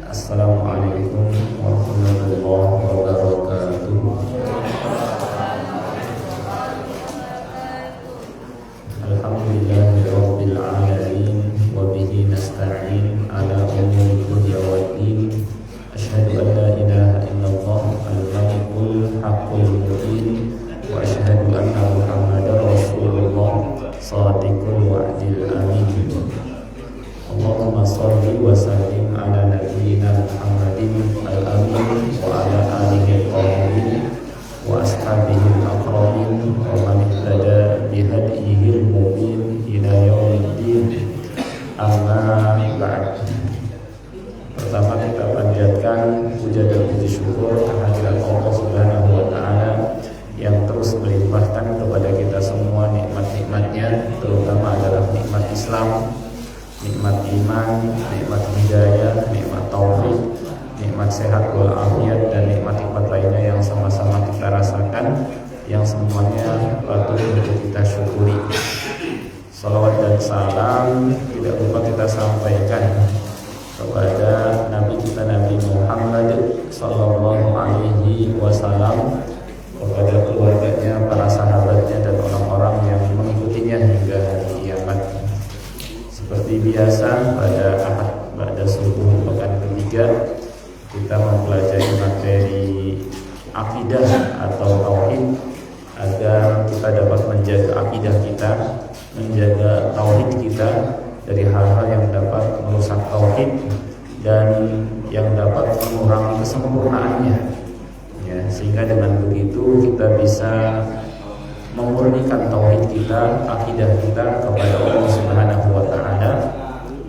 Assalamualaikum warahmatullahi wabarakatuh. Alhamdulillahirabbil alamin wa bihi nasta'in ala umuri dunya waddin. Asyhadu an la ilaha illallah al-malikul haqqul mubin wa asyhadu anna Muhammadar rasulullah shadiqul wa'dil amin. Allahumma shalli wa sallim ala nabiyyina Muhammadin al-amin wa ala alihi al-tahirin wa ashabihi al-aqrabin wa man ihtada bihadyihi al-mubin ila yaumiddin. Amma ba'd. Pertama kita panjatkan puja dan puji syukur kehadirat Allah Subhanahu wa taala yang terus melimpahkan kepada kita semua nikmat-nikmatnya, terutama adalah nikmat Islam, nikmat iman, nikmat hidayah, nikmat taufik, nikmat sehat walafiat, dan nikmat-nikmat lainnya yang sama-sama kita rasakan, yang semuanya patut untuk kita syukuri. Salawat dan salam tidak lupa kita sampaikan kepada Nabi kita Nabi Muhammad sallallahu alaihi wasallam, kepada keluarganya, para sahabatnya, dan orang-orang yang mengikutinya hingga hari kiamat. Seperti biasa pada subuh pekan ketiga kita mempelajari materi akidah atau tauhid agar kita dapat menjaga akidah kita, menjaga tauhid kita dari hal-hal yang dapat merusak tauhid dan yang dapat mengurangi kesempurnaannya, ya, sehingga dengan begitu kita bisa memurnikan tauhid kita, akidah kita kepada Allah Subhanahu wa taala,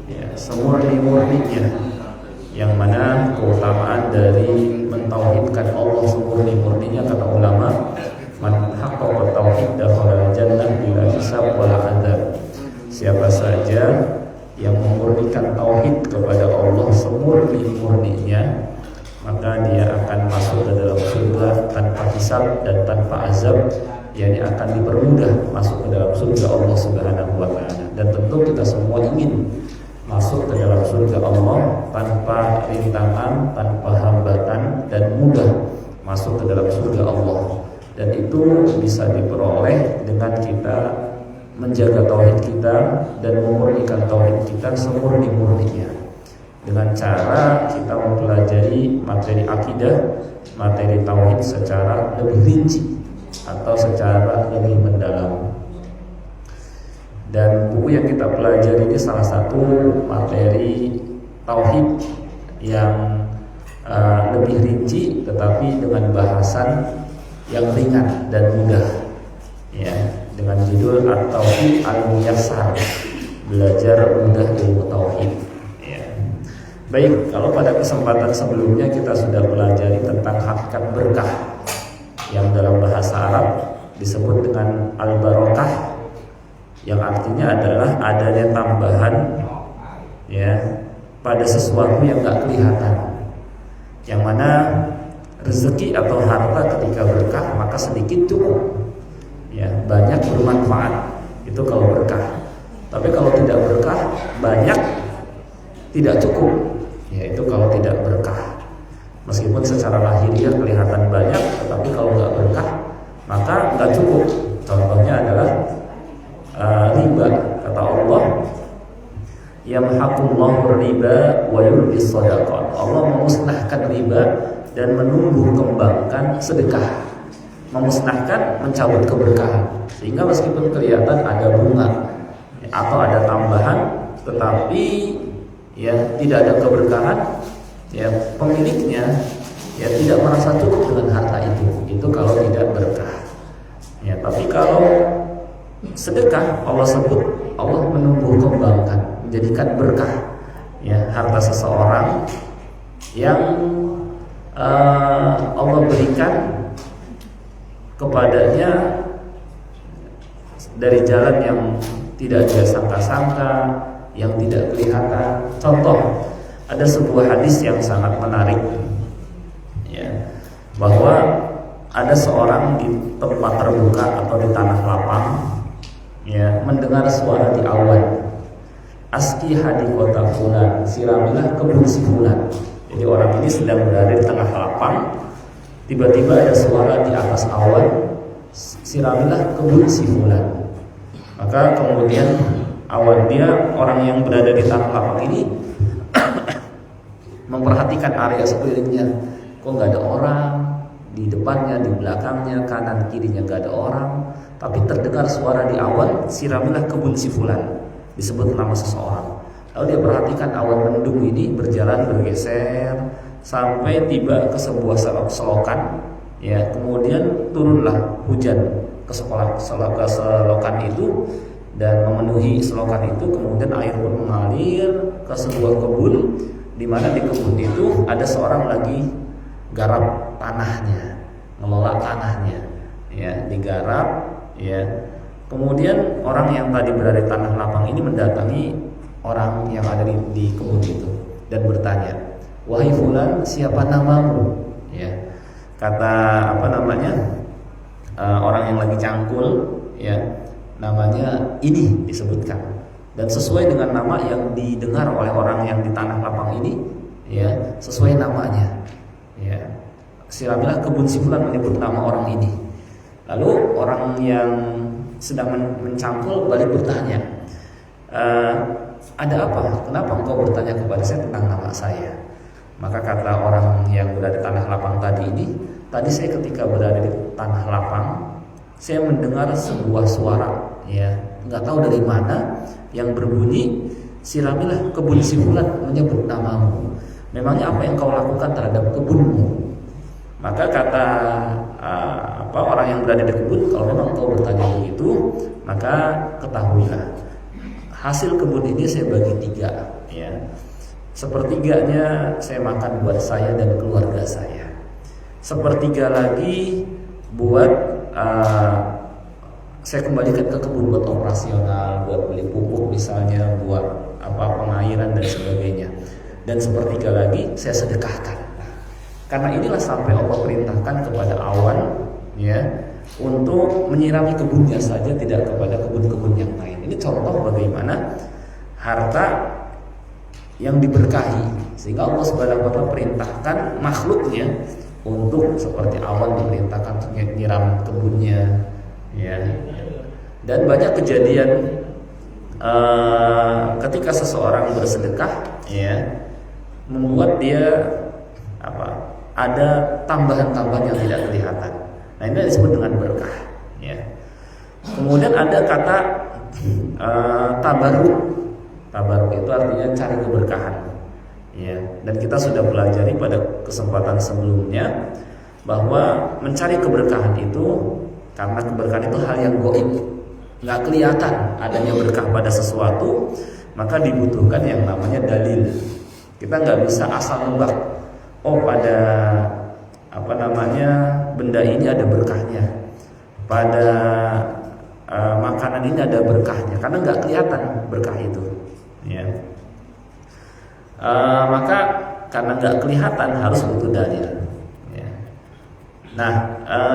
ya, semurni-murninya, yang mana keutamaan dari mentauhidkan Allah semurni-murninya, kata ulama, man haqqaqa tauhid dakhala jannah bila hisab wala adzab. Siapa saja yang memurnikan tauhid kepada Allah semurni-murninya, maka dia akan masuk ke dalam surga tanpa hisab dan tanpa azab, yakni akan dipermudah masuk ke dalam surga Allah Subhanahu wa taala. Dan tentu kita semua ingin masuk ke dalam surga Allah tanpa rintangan, tanpa hambatan, dan mudah masuk ke dalam surga Allah. Dan itu bisa diperoleh dengan kita menjaga tauhid kita dan memurnikan tauhid kita semurni-murninya, dengan cara kita mempelajari materi akidah, materi tauhid secara lebih rinci atau secara lebih mendalam. Dan buku yang kita pelajari ini salah satu materi tauhid yang lebih rinci, tetapi dengan bahasan yang ringan dan mudah, ya, dengan judul At-Tauhid Al-Muyassar, belajar mudah ilmu tauhid, ya. Baik, kalau pada kesempatan sebelumnya kita sudah pelajari tentang hakikat berkah, yang dalam bahasa Arab disebut dengan al-barokah, yang artinya adalah adanya tambahan, ya, pada sesuatu yang gak kelihatan, yang mana rezeki atau harta ketika berkah maka sedikit cukup, ya, banyak bermanfaat, itu kalau berkah. Tapi kalau tidak berkah, banyak tidak cukup, ya, itu kalau tidak berkah. Meskipun secara lahiriah kelihatan banyak, tetapi kalau nggak berkah maka nggak cukup. Contohnya adalah riba, kata Allah, yamhaqullahu riba wa yurbis shadaqat. Allah memusnahkan riba dan menumbuh kembangkan sedekah. Memusnahkan, mencabut keberkahan, sehingga meskipun kelihatan ada bunga atau ada tambahan, tetapi ya tidak ada keberkahan, ya, pemiliknya ya tidak merasa cukup dengan harta itu kalau tidak berkah, ya. Tapi kalau sedekah, Allah sebut, Allah menumbuh kembangkan, menjadikan berkah, ya, harta seseorang yang Allah berikan kepadanya dari jalan yang tidak dia sangka-sangka, yang tidak kelihatan. Contoh, ada sebuah hadis yang sangat menarik, ya, bahwa ada seorang di tempat terbuka atau di tanah lapang, ya, mendengar suara di awan, aski hadi kota fulan, siramilah kebun si fulan. Jadi Jadi orang ini sedang berada di tengah lapang, tiba-tiba ada suara di atas awan, siramilah kebun si fulan. Maka kemudian orang yang berada di tanah lapang ini memperhatikan area sekelilingnya. Kok nggak ada orang di depannya, di belakangnya, kanan kirinya nggak ada orang, tapi terdengar suara di awan, siramilah kebun si fulan, disebut nama seseorang. Lalu dia perhatikan awan mendung ini berjalan bergeser sampai tiba ke sebuah selokan, ya. Kemudian turunlah hujan ke selokan itu dan memenuhi selokan itu. Kemudian air pun mengalir ke sebuah kebun, di mana di kebun itu ada seorang lagi garap tanahnya, ngelola tanahnya, ya, digarap, ya. Kemudian orang yang tadi berada di tanah lapang ini mendatangi orang yang ada di kebun itu dan bertanya, "Wahai fulan, siapa namamu?" Ya. Kata orang yang lagi cangkul, ya, namanya ini disebutkan. Dan sesuai dengan nama yang didengar oleh orang yang di tanah lapang ini, ya, sesuai namanya. Ya. Siramilah kebun si fulan menyebut nama orang ini. Lalu orang yang sedang mencangkul balik bertanya, "Ada apa? Kenapa engkau bertanya kepada saya tentang nama saya?" Maka kata orang yang berada di tanah lapang tadi ini, "Tadi saya ketika berada di tanah lapang, saya mendengar sebuah suara, ya, nggak tahu dari mana, yang berbunyi, siramilah kebun si fulan menyebut namamu. Memangnya apa yang kau lakukan terhadap kebunmu?" Maka kata orang yang berada di kebun, "Kalau memang kau bertanya begitu, maka ketahuilah, hasil kebun ini saya bagi 3, ya. Sepertiganya saya makan buat saya dan keluarga saya. Sepertiga lagi buat saya kembalikan ke kebun buat operasional, buat beli pupuk misalnya, buat pengairan dan sebagainya. Dan sepertiga lagi saya sedekahkan." Nah, karena inilah sampai Allah perintahkan kepada awan, ya, untuk menyirami kebunnya saja, tidak kepada kebun-kebun yang lain. Ini contoh bagaimana harta yang diberkahi, sehingga Allah Subhanahu wa taala perintahkan makhluknya untuk seperti awan diperintahkan untuk nyiram kebunnya, ya. Dan banyak kejadian ketika seseorang bersedekah, ya, membuat dia ada tambahan-tambahan yang tidak kelihatan. Nah, ini disebut dengan berkah, ya. Kemudian ada kata tabarruk. Tabarruk itu artinya cari keberkahan, ya. Dan kita sudah pelajari pada kesempatan sebelumnya bahwa mencari keberkahan itu, karena keberkahan itu hal yang gaib, nggak kelihatan adanya berkah pada sesuatu, maka dibutuhkan yang namanya dalil. Kita nggak bisa asal nebak, oh pada benda ini ada berkahnya, pada makanan ini ada berkahnya, karena nggak kelihatan berkah itu, ya. Maka karena nggak kelihatan harus butuh dalil, ya. Nah,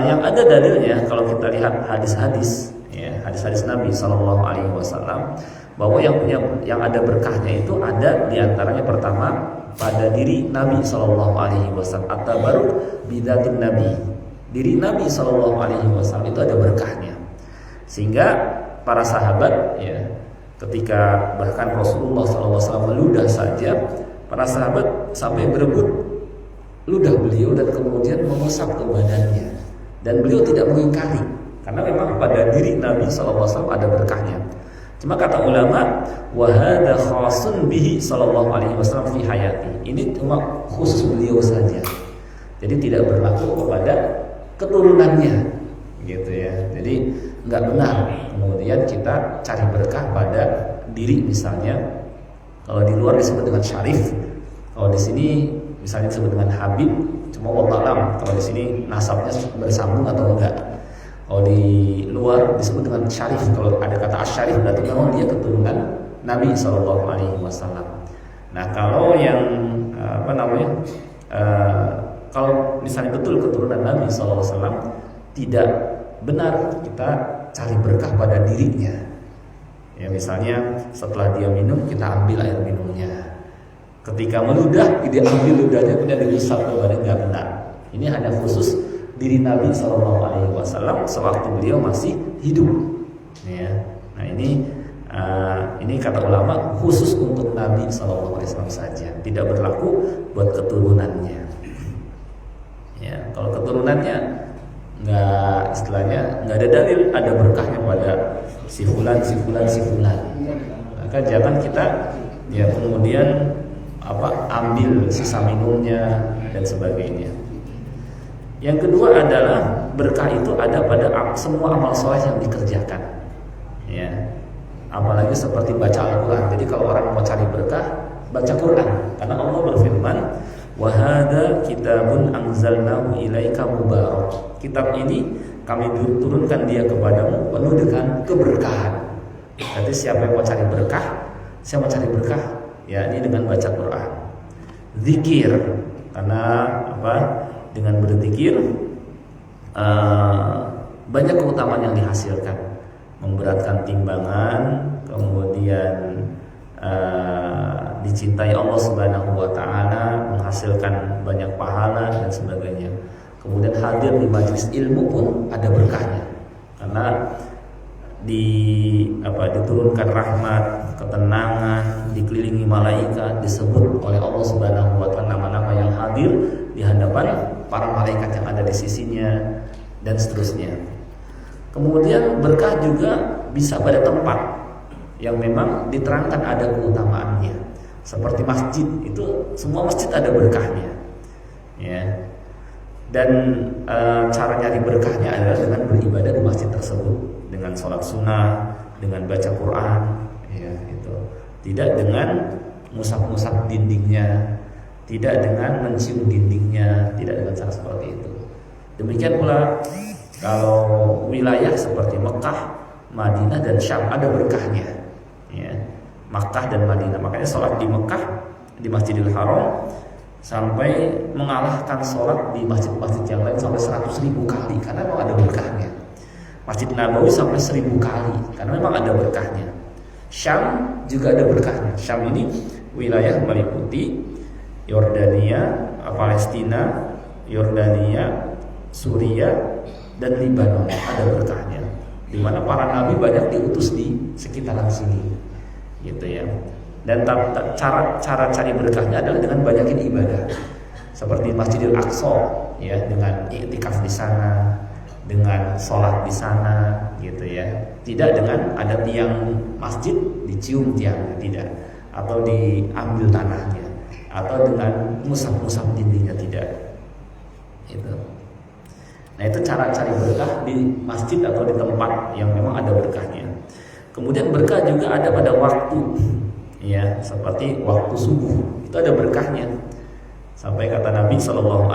yang ada dalilnya kalau kita lihat hadis-hadis, ya, hadis-hadis Nabi Shallallahu Alaihi Wasallam, bahwa yang ada berkahnya itu ada diantaranya pertama pada diri Nabi Shallallahu Alaihi Wasallam, atau baru bidatin Nabi, diri Nabi Shallallahu Alaihi Wasallam itu ada berkahnya, sehingga para sahabat, ya, ketika bahkan Rasulullah SAW meludah saja, para sahabat sampai berebut ludah beliau dan kemudian mengusap ke badannya, dan beliau tidak mengingkari karena memang pada diri Nabi SAW ada berkahnya. Cuma kata ulama, wahada khasun bihi Sallallahu Alaihi Wasallam fi hayati. Ini cuma khusus beliau saja, jadi tidak berlaku kepada keturunannya, gitu ya. Jadi nggak benar kemudian kita cari berkah pada diri misalnya. Kalau di luar disebut dengan syarif, kalau di sini misalnya disebut dengan habib. Cuma wallahu a'lam kalau di sini nasabnya bersambung atau enggak. Kalau di luar disebut dengan syarif. Kalau ada kata asyarif berarti memang dia keturunan Nabi Shallallahu Alaihi Wasallam. Nah, kalau yang kalau misalnya betul keturunan Nabi Shallallahu Alaihi Wasallam, tidak benar kita cari berkah pada dirinya. Ya, misalnya setelah dia minum kita ambil air minumnya, Ketika meludah, diambil ludahnya kemudian diusap ke badan, nggak benar. Ini hanya khusus diri Nabi SAW sewaktu beliau masih hidup. Ya. Nah ini kata ulama khusus untuk Nabi SAW saja, tidak berlaku buat keturunannya. Ya, kalau keturunannya nggak ada dalil ada berkahnya pada si fulan. Maka jangan kita ya kemudian ambil sisa minumnya dan sebagainya. Yang kedua adalah berkah itu ada pada semua amal soleh yang dikerjakan. Ya, apalagi seperti baca Al-Quran. Jadi kalau orang mau cari berkah, baca Quran. Karena Allah berfirman, wa hadza kitabun anzalnahu ilaika mubarak. Kitab ini kami turunkan dia kepadamu penuh dengan keberkahan. Jadi siapa yang mau cari berkah, ya ini dengan baca Quran. Zikir, karena dengan berzikir banyak keutamaan yang dihasilkan, memberatkan timbangan, kemudian dicintai Allah Subhanahu wa taala, menghasilkan banyak pahala dan sebagainya. Kemudian hadir di majelis ilmu pun ada berkahnya. Karena diturunkan rahmat, ketenangan, dikelilingi malaikat, disebut oleh Allah Subhanahu wa taala nama-nama yang hadir di hadapan para malaikat yang ada di sisinya dan seterusnya. Kemudian berkah juga bisa pada tempat yang memang diterangkan ada keutamaannya. Seperti masjid, itu semua masjid ada berkahnya. Ya. Dan cara nyari berkahnya adalah dengan beribadah di masjid tersebut, dengan sholat sunnah, dengan baca Quran, ya itu. Tidak dengan ngusap-ngusap dindingnya, tidak dengan mencium dindingnya, tidak dengan cara seperti itu. Demikian pula kalau wilayah seperti Mekah, Madinah dan Syam ada berkahnya, ya. Makkah dan Madinah. Makanya sholat di Mekah di Masjidil Haram sampai mengalahkan sholat di masjid-masjid yang lain sampai 100.000 kali karena memang ada berkahnya. Masjid Nabawi sampai 1.000 kali karena memang ada berkahnya. Syam juga ada berkahnya. Syam ini wilayah meliputi Yordania, Palestina, Yordania, Suriah dan Libanon, ada berkahnya. Di mana para nabi banyak diutus di sekitaran sini, gitu ya. Dan cara cari berkahnya adalah dengan banyakin ibadah, seperti Masjidil Aqsa, ya, dengan iktikaf di sana, dengan sholat di sana, gitu ya. Tidak dengan ada tiang masjid dicium tiangnya, tidak, atau diambil tanahnya, atau dengan musab-musab dindingnya, tidak. Itu. Nah itu cara cari berkah di masjid atau di tempat yang memang ada berkahnya. Kemudian berkah juga ada pada waktu, ya, seperti waktu subuh itu ada berkahnya. Sampai kata Nabi SAW,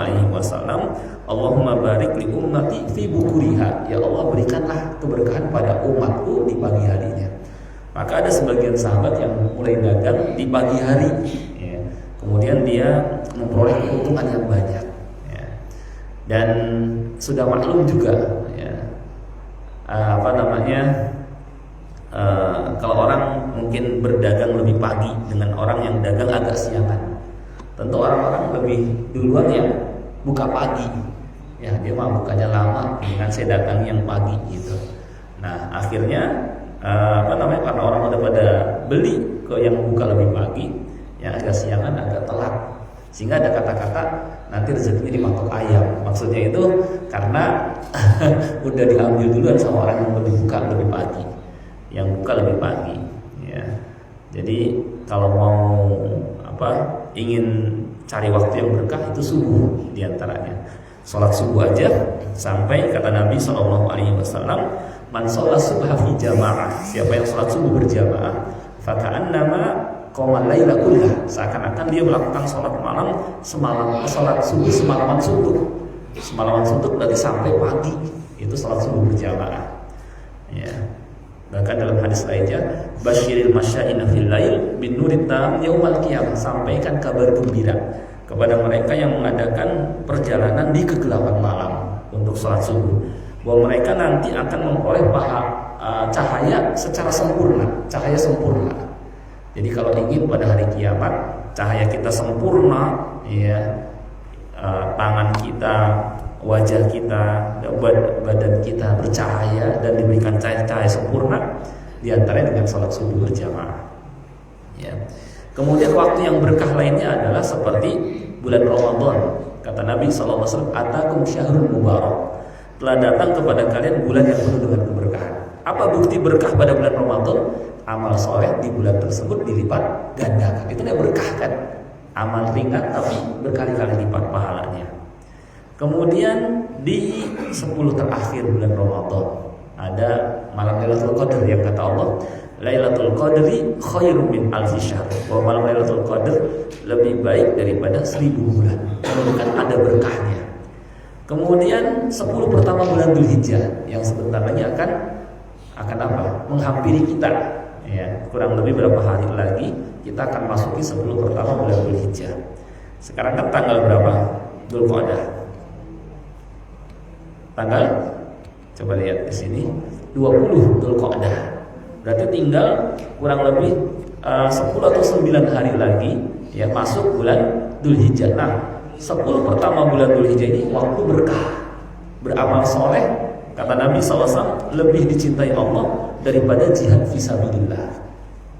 Allahumma barik li ummati fi bukuriha. Ya Allah, berikanlah keberkahan pada umatku di pagi harinya. Maka ada sebagian sahabat yang mulai dagang di pagi hari, ya. Kemudian dia memperoleh keuntungan yang banyak, ya. Dan sudah maklum juga, ya, kalau orang mungkin berdagang lebih pagi dengan orang yang dagang agak siangan, tentu orang-orang lebih duluan yang buka pagi, ya, dia mah bukanya lama dengan saya dagang yang pagi gitu. Nah akhirnya karena orang udah pada beli ke yang buka lebih pagi, yang agak siangan agak telat, sehingga ada kata-kata nanti rezekinya dimatok ayam. Maksudnya itu karena udah diambil duluan sama orang yang lebih buka lebih pagi, yang buka lebih pagi, ya. Jadi kalau mau ingin cari waktu yang berkah itu subuh diantaranya. Sholat subuh aja sampai kata Nabi SAW, man sholat subha fi jamaah, siapa yang sholat subuh berjamaah, faka'annama qamal laila kullah, seakan-akan dia melakukan sholat malam semalam, sholat subuh semalaman suntuk dari sampai pagi, itu sholat subuh berjamaah, ya. Bahkan dalam hadis lainnya, basyiril masya'ina fil lail bin nurit tam yaumal qiyamah, sampaikan kabar gembira kepada mereka yang mengadakan perjalanan di kegelapan malam untuk sholat subuh, bahwa mereka nanti akan memperoleh cahaya secara sempurna, cahaya sempurna. Jadi kalau ingin pada hari kiamat cahaya kita sempurna, ya, tangan kita, wajah kita, badan kita bercahaya dan diberikan cahaya sempurna, diantaranya dengan sholat subuh berjamaah. Ya. Kemudian waktu yang berkah lainnya adalah seperti bulan Ramadan. Kata Nabi SAW, "Atakum syahrul mubarak." Telah datang kepada kalian bulan yang penuh dengan keberkahan. Apa bukti berkah pada bulan Ramadan? Amal soleh di bulan tersebut dilipat gandakan. Itu yang berkah kan? Amal ringan tapi berkali-kali lipat pahalanya. Kemudian di 10 terakhir bulan Ramadan ada malam Lailatul Qadar yang kata Allah, Lailatul Qadri khairum min alfi syahr. Bahwa malam Lailatul Qadar lebih baik daripada 1000 bulan. Menunjukkan ada berkahnya. Kemudian 10 pertama bulan Dzulhijjah yang sebentar lagi akan apa? Menghampiri kita. Ya, kurang lebih berapa hari lagi kita akan masuki 10 pertama bulan Dzulhijjah. Sekarang kan tanggal berapa? Dzulqa'dah. Tanggal, coba lihat di sini, 20 Dzulqa'dah. Berarti tinggal kurang lebih 10 atau 9 hari lagi ya masuk bulan Dzulhijjah. Nah, 10 pertama bulan Dzulhijjah ini waktu berkah. Beramal soleh, kata Nabi SAW, lebih dicintai Allah daripada jihad fisabilillah.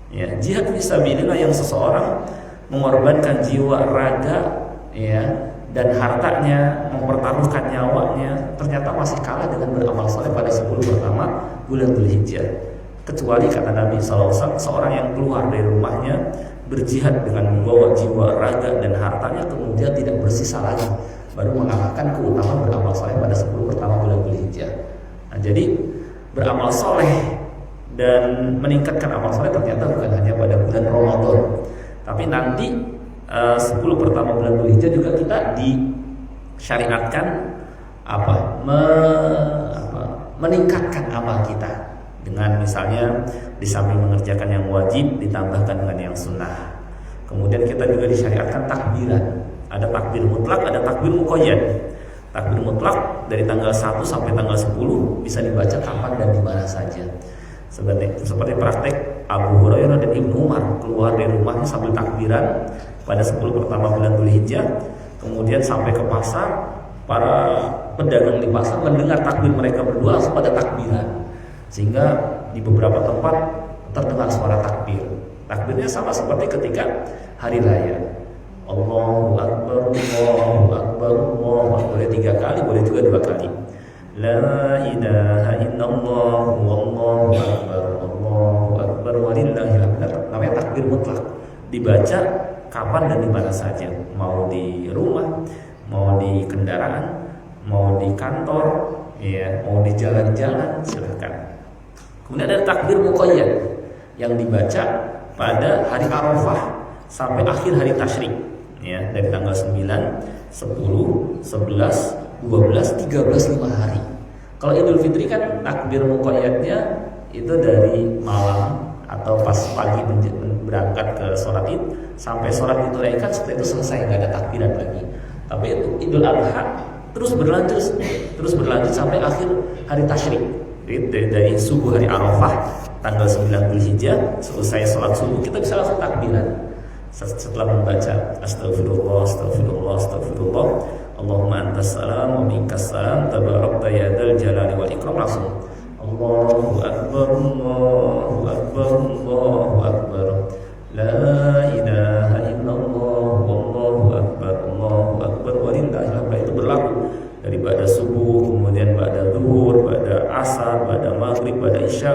Ya, jihad fisabilillah yang seseorang mengorbankan jiwa, raga, ya, dan hartanya, mempertaruhkan nyawanya, ternyata masih kalah dengan beramal soleh pada 10 pertama bulan Dzulhijjah. Kecuali kata Nabi SAW, seorang yang keluar dari rumahnya berjihad dengan membawa jiwa, raga, dan hartanya, kemudian tidak bersisa lagi, baru mengalahkan keutamaan beramal soleh pada 10 pertama bulan Dzulhijjah. Nah, jadi beramal soleh dan meningkatkan amal soleh ternyata bukan hanya pada bulan Ramadan, tapi nanti 10 pertama bulan Dzulhijjah juga kita disyariatkan meningkatkan amal kita dengan misalnya di samping mengerjakan yang wajib ditambahkan dengan yang sunnah. Kemudian kita juga disyariatkan takbiran. Ada takbir mutlak, ada takbir muqayyad. Takbir mutlak dari tanggal 1 sampai tanggal 10 bisa dibaca kapan dan di mana saja. Seperti praktek Abu Hurairah dan Ibnu Umar keluar dari rumahnya sambil takbiran pada 10 pertama bulan Dzulhijjah. Kemudian sampai ke pasar, para pedagang di pasar mendengar takbir mereka berdua langsung pada takbiran. Sehingga di beberapa tempat terdengar suara takbir. Takbirnya sama seperti ketika hari raya. Allahu Akbar, Allahu Akbar, Allahu Akbar. Boleh 3 kali, boleh juga 2 kali. La ilaha illallah, wallahu akbar, Allahu akbar, walillahil hamd. Namanya takbir mutlak. Dibaca kapan dan di mana saja. Mau di rumah, mau di kendaraan, mau di kantor, ya, mau di jalan-jalan, silakan. Kemudian ada takbir muqayyad yang dibaca pada hari Arafah sampai akhir hari tasyrik, ya, dari tanggal 9, 10, 11, 12, 13, 5 hari. Kalau Idul Fitri kan takbir muqayyadnya itu dari malam atau pas pagi berangkat ke sholat Id sampai sholat ditunaikan, setelah itu selesai, nggak ada takbiran lagi. Tapi itu Idul Adha terus berlanjut sampai akhir hari tasyrik. Dari subuh hari Arafah tanggal 9 Dzulhijjah selesai sholat subuh kita bisa langsung takbiran setelah membaca astagfirullah, astagfirullah, astagfirullah, Allahumma antas salam wa minkas salam, tabarakta ya dzal jalali wal ikram, langsung Allahu akbar, Allahu akbar, Allahu akbar, la ilaha illallah, wallahu akbar, Allahu akbar, walillahil hamd. Itu berlaku dari pada subuh, kemudian pada zuhur, pada asar, pada maghrib, pada isya.